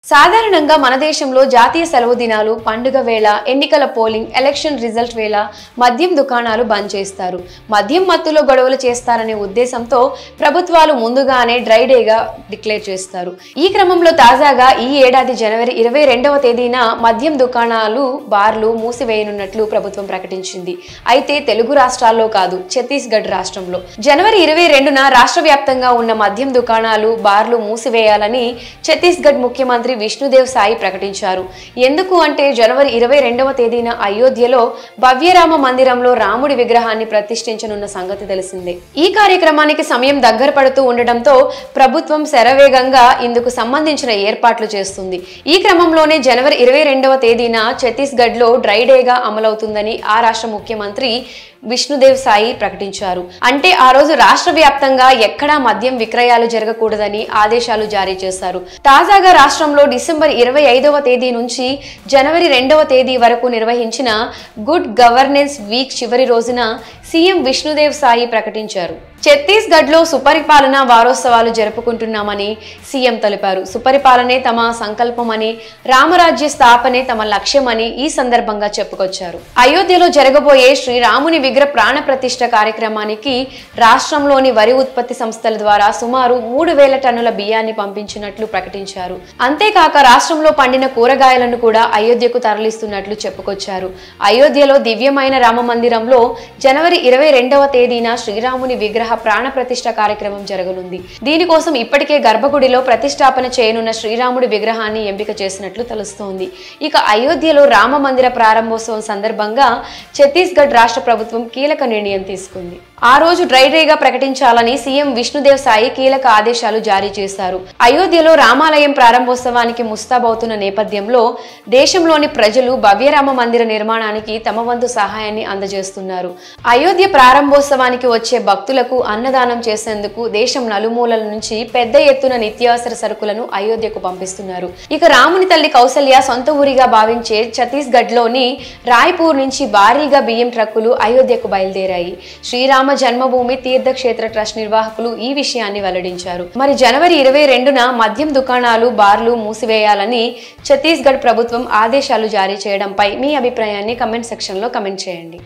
సాధారణంగా మన దేశంలో జాతీయ సెలవు దినాలు, పండుగ వేళ, ఎన్నికల పోలింగ్, ఎలక్షన్ రిజల్ట్ వేళ మద్యం దుకాణాలు బంద్ చేస్తారు. మద్యం మత్తులో గొడవలు చేస్తారనే ఉద్దేశంతో ప్రభుత్వాలు ముందుగానే డ్రై డేగా డిక్లేర్ చేస్తారు. ఈ క్రమంలో తాజాగా ఈ ఏడాది జనవరి 22వ తేదీన మద్యం దుకాణాలు, బార్లు మూసివేయనున్నట్లు ప్రభుత్వం ప్రకటించింది. అయితే తెలుగు రాష్ట్రాల్లో కాదు, ఛత్తీస్గఢ్ రాష్ట్రంలో జనవరి 22న రాష్ట్ర వ్యాప్తంగా ఉన్న మద్యం దుకాణాలు, బార్లు మూసివేయాలని ఛత్తీస్గఢ్ ముఖ్యమంత్రి విష్ణుదేవ్ సాయి ప్రకటించారు. ఎందుకు అంటే జనవరి 22వ తేదీన అయోధ్యలో భవ్యరామ మందిరంలో రాముడి విగ్రహాన్ని ప్రతిష్ఠించనున్న సంగతి తెలిసిందే. ఈ కార్యక్రమానికి సమయం దగ్గర పడుతూ ఉండటంతో ప్రభుత్వం శరవేగంగా ఇందుకు సంబంధించిన ఏర్పాట్లు చేస్తుంది. ఈ క్రమంలోనే జనవరి 22వ తేదీన ఛత్తీస్గఢ్ లో డ్రై డేగా అమలవుతుందని ఆ రాష్ట్ర ముఖ్యమంత్రి విష్ణుదేవ్ సాయి ప్రకటించారు. అంటే ఆ రోజు రాష్ట్ర వ్యాప్తంగా ఎక్కడా మద్యం విక్రయాలు జరగకూడదని ఆదేశాలు జారీ చేశారు. తాజాగా రాష్ట్రంలో డిసెంబర్ 25వ తేదీ నుంచి జనవరి 2వ తేదీ వరకు నిర్వహించిన గుడ్ గవర్నెన్స్ వీక్ చివరి రోజున సీఎం విష్ణుదేవ్ సాయి ప్రకటించారు. ఛత్తీస్గఢ్ లో సుపరిపాలన వారోత్సవాలు జరుపుకుంటున్నామని సీఎం తెలిపారు. సుపరిపాలనే తమ సంకల్పమని, రామరాజ్య స్థాపనే తమ లక్ష్యమని ఈ సందర్భంగా చెప్పుకొచ్చారు. అయోధ్యలో జరగబోయే శ్రీరాముని విగ్రహ ప్రాణ ప్రతిష్ఠ కార్యక్రమానికి రాష్ట్రంలోని వరి ఉత్పత్తి సంస్థల ద్వారా సుమారు 3000 టన్నుల బియ్యాన్ని పంపించినట్లు ప్రకటించారు. అంతేకాక రాష్ట్రంలో పండిన కూరగాయలను కూడా అయోధ్యకు తరలిస్తున్నట్లు చెప్పుకొచ్చారు. అయోధ్యలో దివ్యమైన రామ మందిరంలో జనవరి 22వ తేదీన శ్రీరాముని విగ్రహ ప్రాణ ప్రతిష్ఠ కార్యక్రమం జరగనుంది. దీనికోసం ఇప్పటికే గర్భగుడిలో ప్రతిష్టాపన చేయనున్న శ్రీరాముడి విగ్రహాన్ని ఎంపిక చేసినట్లు తెలుస్తోంది. ఇక అయోధ్యలో రామ మందిర ప్రారంభోత్సవం సందర్భంగా ఛత్తీస్గఢ్ రాష్ట్ర ప్రభుత్వం కీలక నిర్ణయం తీసుకుంది. ఆ రోజు డ్రై డేగా ప్రకటించాలని సీఎం విష్ణుదేవ్ సాయి కీలక ఆదేశాలు జారీ చేశారు. అయోధ్యలో రామాలయం ప్రారంభోత్సవానికి ముస్తాబవుతున్న నేపథ్యంలో దేశంలోని ప్రజలు భవ్యరామ మందిర నిర్మాణానికి తమ వంతు సహాయాన్ని అందజేస్తున్నారు. అయోధ్య ప్రారంభోత్సవానికి వచ్చే భక్తులకు అన్నదానం చేసేందుకు దేశం నలుమూలల నుంచి పెద్ద ఎత్తున నిత్యావసర సరుకులను అయోధ్యకు పంపిస్తున్నారు. ఇక రాముని తల్లి కౌసల్య సొంత ఊరిగా భావించే ఛత్తీస్గఢ్ లోని రాయ్పూర్ నుంచి భారీగా బియ్యం ట్రక్కులు అయోధ్యకు బయలుదేరాయి. శ్రీరామ జన్మభూమి తీర్థక్షేత్ర ట్రస్ట్ నిర్వాహకులు ఈ విషయాన్ని వెల్లడించారు. మరి జనవరి 22న మద్యం దుకాణాలు, బార్లు మూసివేయాలని ఛత్తీస్గఢ్ ప్రభుత్వం ఆదేశాలు జారీ చేయడంపై మీ అభిప్రాయాన్ని కమెంట్ సెక్షన్ లో కమెంట్ చేయండి.